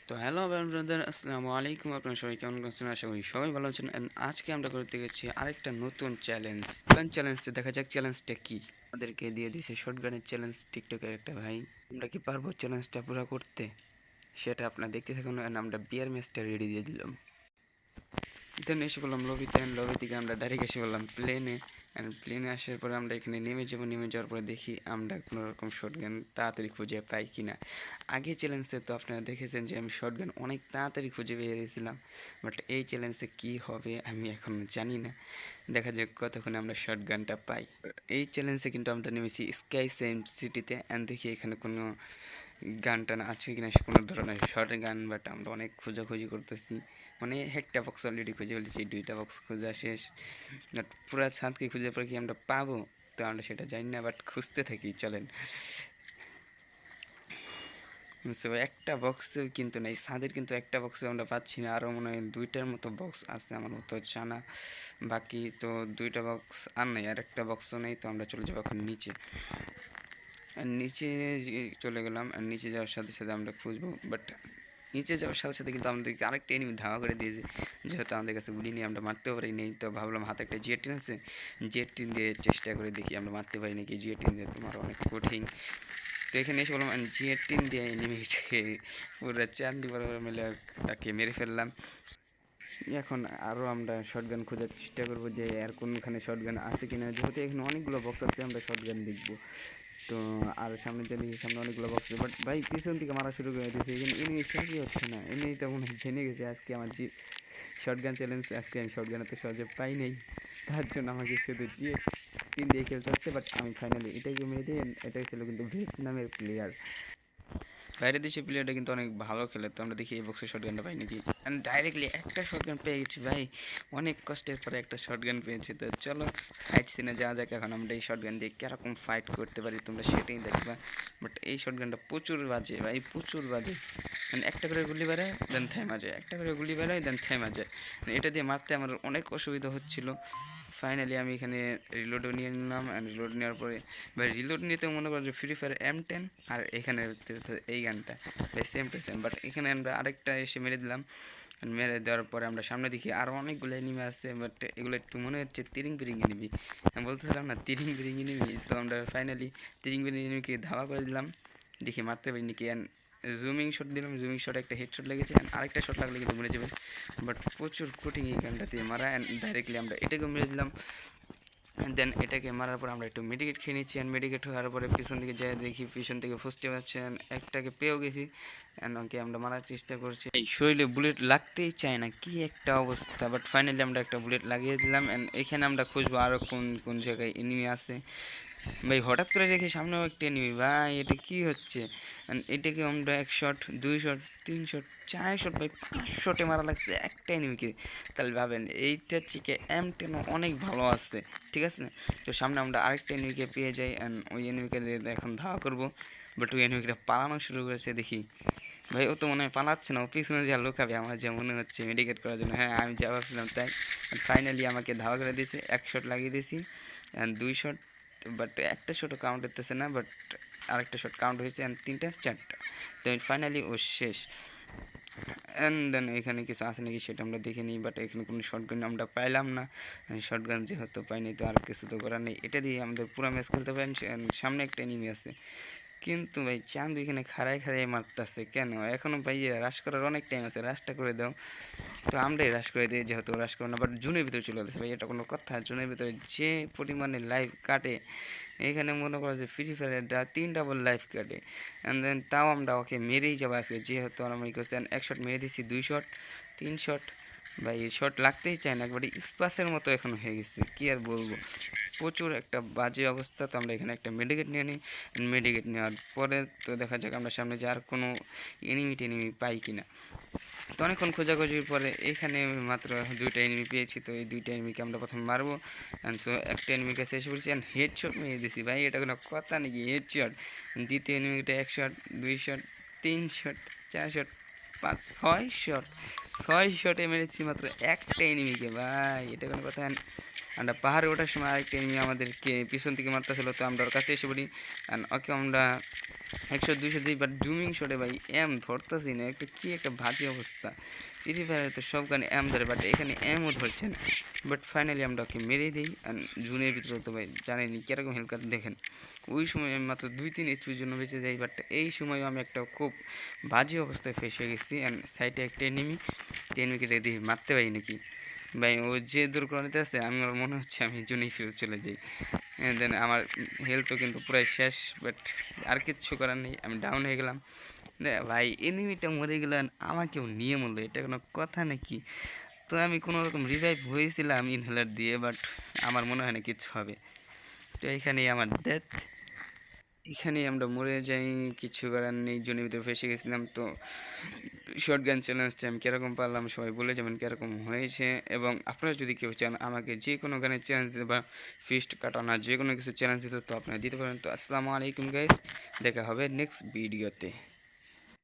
তো hello brother, আসসালামু আলাইকুম। আপনারা সবাই কেমন আছেন? আশা করি সবাই ভালো আছেন। অ্যান্ড আজকে আমরা করতে গেছি আরেকটা নতুন চ্যালেঞ্জে দেখা যাক চ্যালেঞ্জটা কি। আমাদেরকে দিয়ে দিয়েছে শর্টগানের চ্যালেঞ্জ টিকটকের একটা ভাই। আমরা কি পারবো চ্যালেঞ্জটা পুরো করতে? সেটা আপনারা দেখতে থাকুন। অ্যান্ড আমরা বিয়ার ম্যাচটা রেডি দিয়ে দিলাম। দেন এসে বললাম লবিতে, লবি থেকে আমরা ডাইরেক্ট এসে বললাম প্লেনে। অ্যান্ড প্লেনে আসার পরে আমরা এখানে নেমে যাবো। নেমে যাওয়ার পরে দেখি আমরা কোনো রকম শর্টগান তাড়াতাড়ি খুঁজে পাই কি না। আগে চ্যালেঞ্জে তো আপনারা দেখেছেন যে আমি শর্টগান অনেক তাড়াতাড়ি খুঁজে পেয়ে গেছিলাম, বাট এই চ্যালেঞ্জে কী হবে আমি এখনও জানি না। দেখা যাক কতক্ষণে আমরা শর্টগানটা পাই। এই চ্যালেঞ্জে কিন্তু আমরা নেমেছি স্কাই সেম সিটিতে। অ্যান্ড দেখি এখানে কোনো গান টান আছে কিনা, কোনো ধরনের শর্ট গান, বাট আমরা অনেক খোঁজাখুঁজি করতেছি। মানে একটা বক্স অলরেডি খুঁজে ফেলেছি, দুইটা বক্স খোঁজা শেষ। বাট পুরা ছাদকে খুঁজে পরে কি আমরা পাবো তো আমরা সেটা জানি না, বাট খুঁজতে থাকি চলেন। সো একটা বক্সেও কিন্তু নেই ছাদের, কিন্তু একটা বক্সে আমরা পাচ্ছি না। আরও মনে হয় দুইটার মতো বক্স আছে আমার মতো জানা, বাকি তো দুইটা বক্স আর নেই, আর একটা বক্সও নেই। তো আমরা চলে যাবো এখন নিচে। আর নিচে চলে গেলাম। আর নিচে যাওয়ার সাথে সাথে আমরা খুঁজবো, বাট নিচে যাওয়ার সাথে সাথে কিন্তু আমাদেরকে আরেকটা এনিমি ধাওয়া করে দিয়েছে। যেহেতু আমাদের কাছে গুলি নিয়ে আমরা মারতেও পারি নেই, তো ভাবলাম হাতে একটা জিএ-10 আছে, জিএ-10 দিয়ে চেষ্টা করে দেখি আমরা মারতে পারি নাকি। জিএ-10 দিয়ে তোমার অনেক কঠিন। তো এখানে এসে বললাম জিএ-10 দিয়ে এনিমিটাকে পুরো চান্দি বরাবর মেলে তাকে মেরে ফেললাম। এখন আরও আমরা শর্টগান খোঁজার চেষ্টা করবো যে আর কোনখানে শর্টগান আছে কিনা। যেহেতু এখানে অনেকগুলো বক্স আছে, আমরা শর্টগান দেখবো। তো আর সামনে চলে সামনে অনেকগুলো বক্স, বাট ভাই পিছন থেকে মারা শুরু করে দিয়েছে। এখানে এনিমি শেষই হচ্ছে না। এনিমিটা মনে হয় জেনে গেছে আজকে আমার শর্টগান চ্যালেঞ্জ, আজকে আমি শর্টগান এত সহজে পাই নেই, তার জন্য আমাকে শুধু জিএ-10 দিয়ে খেলতে হচ্ছে। বাট আমি ফাইনালি এটাকে মেরে দিই। এটাই ছিল কিন্তু ভিয়েতনামের প্লেয়ার। বাইরের দেশের প্লেয়ারটা কিন্তু অনেক ভালো খেলে। তো আমরা দেখি এই বক্সে শর্টগানটা পাই নাকি। অ্যান্ড ডাইরেক্টলি একটা শর্টগান পেয়ে গেছি ভাই, অনেক কষ্টের পরে একটা শর্টগান পেয়েছি। তো চলো ফাইট সিনে যাওয়া যাক। এখন আমরা এই শর্টগান দিয়ে কীরকম ফাইট করতে পারি তোমরা সেটাই দেখবা। বাট এই শর্টগানটা প্রচুর বাজে ভাই, প্রচুর বাজে। মানে একটা করে গুলি বেড়ায় দেন থেমা যায়, একটা করে গুলি বেড়ায় দেন থেমা যায়। এটা দিয়ে মারতে আমার অনেক অসুবিধা হচ্ছিল। ফাইনালি আমি এখানে রিলোডও নিয়ে নিলাম। অ্যান্ড রিলোড নেওয়ার পরে ভাই রিলোড নিতে মনে করো যে ফ্রি ফায়ার M10 আর এখানে এই গানটা ভাই সেম টু সেম। বাট এখানে আমরা আরেকটা এসে মেরে দিলাম। মেরে দেওয়ার পরে আমরা সামনে দেখি আরও অনেকগুলো এনিমি আছে, বাট এগুলো একটু মনে হচ্ছে তিরিং বিরিং এনিমি। আমি বলতেছিলাম না তিরিং বিরিং এনিমি। তো আমরা ফাইনালি তিরিং বিরিং এনিমিকে ধাওয়া করে দিলাম, দেখি মারতে পারি নাকি। অ্যান্ড জুমিং শট দিলাম, জুমিং শট একটা হেড শট লেগেছে। অ্যান্ড আরেকটা শট লাগলে কিন্তু মরে যাবে, বাট প্রচুর কঠিন এই গানটাতে মারা। অ্যান্ড ডাইরেক্টলি আমরা এটাকেও মেরে দিলাম। দেন এটাকে মারার পর আমরা একটু মেডিকেট খেয়ে নিচ্ছি। অ্যান্ড মেডিকেট হওয়ার পরে পিছন দিকে যাই দেখি পিছন থেকে ফুসতে পারছে। একটাকে পেয়েও গেছি। অ্যান্ড ওকে আমরা মারার চেষ্টা করছি, এই শরীরে বুলেট লাগতেই চায় না, কি একটা অবস্থা। বাট ফাইনালি আমরা একটা বুলেট লাগিয়ে দিলাম। অ্যান্ড এখানে আমরা খুঁজবো আরও কোন কোন জায়গায় এনিমি আছে। ভাই হঠাৎ করে দেখি সামনেও একটা এনিমি, ভাই এটা কি হচ্ছে। এটাকে আমরা 1 শট 2 শট 3 শট 4 শট ভাই 5 শটে মারা লাগছে একটা এনিমিকে। তাহলে ভাবেন এইটা থেকে M10 অনেক ভালো আছে, ঠিক আছে। তো সামনে আমরা আরেকটা এনিমিকে পেয়ে যাই। অ্যান্ড ওই এনিমিকে এখন ধাওয়া করবো। বাট ওই এনিমিটা পালানো শুরু করেছে দেখি। ভাই ও তো মনে হয় পালাচ্ছে না, ও পিছনে যা লুকাবে আমার যা মনে হচ্ছে মেডিকেট করার জন্য। হ্যাঁ আমি যা ভাবছিলাম তাই। ফাইনালি আমাকে ধাওয়া করে দিয়েছে, 1 শট লাগিয়ে দিয়েছি। অ্যান্ড 2 শট, বাট একটা শটও কাউন্ট হতেছে না, বাট আরেকটা শট কাউন্ট হয়েছে। অ্যান্ড 3টা 4টা। তো ফাইনালি ও শেষ। অ্যান্ড দেন এখানে কিছু আছে নাকি সেটা আমরা দেখে নিই। বাট এখানে কোনো শর্টগান আমরা পাইলাম না। শর্টগান যেহেতু পাইনি তো আর কিছু তো করার নেই, এটা দিয়ে আমাদের পুরো ম্যাচ খেলতে পারেন। সামনে একটা এনিমি আছে, কিন্তু ভাই চাঁদ এখানে খাড়াই খাড়াই মারতেছে কেন এখনও? ভাই রাশ করার অনেক টাইম আছে, রাশটা করে দাও। তো আমরাই রাশ করে দিই, যেহেতু রাশ করো না। বাট জুনের ভিতরে চলে গেছে ভাই, এটা কোনো কথা? জুনের ভিতরে যে পরিমাণে লাইফ কাটে, এখানে মনে করো যে ফ্রি ফায়ারের 3 ডাবল লাইফ কাটে। অ্যান্ড দেন তাও আমরা ওকে মেরেই যাবো আজকে, যেহেতু আমরা করছি। 1 শট মেরে দিচ্ছি, 2 শট 3 শট, ভাই এই শট লাগতেই চায় না, একবারে স্পাসের মতো এখন হয়ে গেছে, কি আর বলবো। প্রচুর একটা বাজে অবস্থা। তো আমরা এখানে একটা মেডিকেট নিয়ে নিই। মেডিকেট নেওয়ার পরে তো দেখা যাক আমরা সামনে যে আর কোনো এনিমি টেনিমি পাই কিনা। তো অনেকক্ষণ খোঁজাখুঁজির পরে এখানে মাত্র 2টা এনিমি পেয়েছি। তো এই 2টা এনিমিকে আমরা প্রথমে মারবো। অ্যান্ড সো একটা এনিমির কাছে এসে পড়ছি, অ্যান্ড হেডশট মেরে দিছি ভাই, এটা কোনো কথা নাকি হেডশট। দ্বিতীয় এনিমিটা 1 shot 2 shot 3 shot 4 shot 5 6 shot, ছয় শটে মেরেছি মাত্র একটা এনিমিকে ভাই, এটা কোনো কথা? আমরা পাহাড়ে ওঠার সময় আরেকটা এনিমি আমাদেরকে পিছন থেকে মারতেছিল, তো আমরা ওর কাছে এসে পড়ি। ওকে আমরা 100-200 দিই, বাট জুমিং শটে ভাই এম ধরতেছি না, একটা কি একটা বাজে অবস্থা। ফ্রি ফায়ারে তো সব গানে এম ধরে, বাট এখানে এমও ধরছে না। বাট ফাইনালি আমরা ওকে মেরে দিই। জুনের ভিতরে তো ভাই জানেনি কীরকম হেলকার দেখেন, ওই সময় আমি মাত্র 2-3 এইচপির জন্য বেঁচে যাই। বাট এই সময় আমি একটা খুব বাজে অবস্থায় ফেসে গেছি। অ্যান্ড সাইডে একটা এনিমি, এনিমিকে রেডি মারতে পারি নাকি ভাই, ও যে দুর্ঘটনাতে আছে আমার মনে হচ্ছে আমি জুনেই ফিরে চলে যাই। দেন আমার হেলথও কিন্তু পুরাই শেষ, বাট আর কিচ্ছু করার নেই, আমি ডাউন হয়ে গেলাম। ভাই এনিমিটা মরে গেলেন, আমাকেও নিয়ে মরলো, এটা কোনো কথা নাকি? তো আমি কোনো রকম রিভাইভ হয়েছিলাম ইনহেলার দিয়ে, বাট আমার মনে হয় না কিছু হবে। তো এখানেই আমার ডেথ, এখানেই আমরা মরে যাই, কিছু করার নেই, জনের ভিতরে ফেসে গেছিলাম। তো শর্ট গান চ্যালেঞ্জটা আমি কীরকম পারলাম সবাই বলে যাবেন কীরকম হয়েছে। এবং আপনারা যদি কেউ চান আমাকে যে কোনো গানের চ্যালেঞ্জ দিতে বা ফিস্ট কাটানো যে কোনো কিছু চ্যালেঞ্জ দিতে, তো আপনারা দিতে পারেন। তো আসসালামু আলাইকুম গাইস, দেখা হবে নেক্সট ভিডিওতে।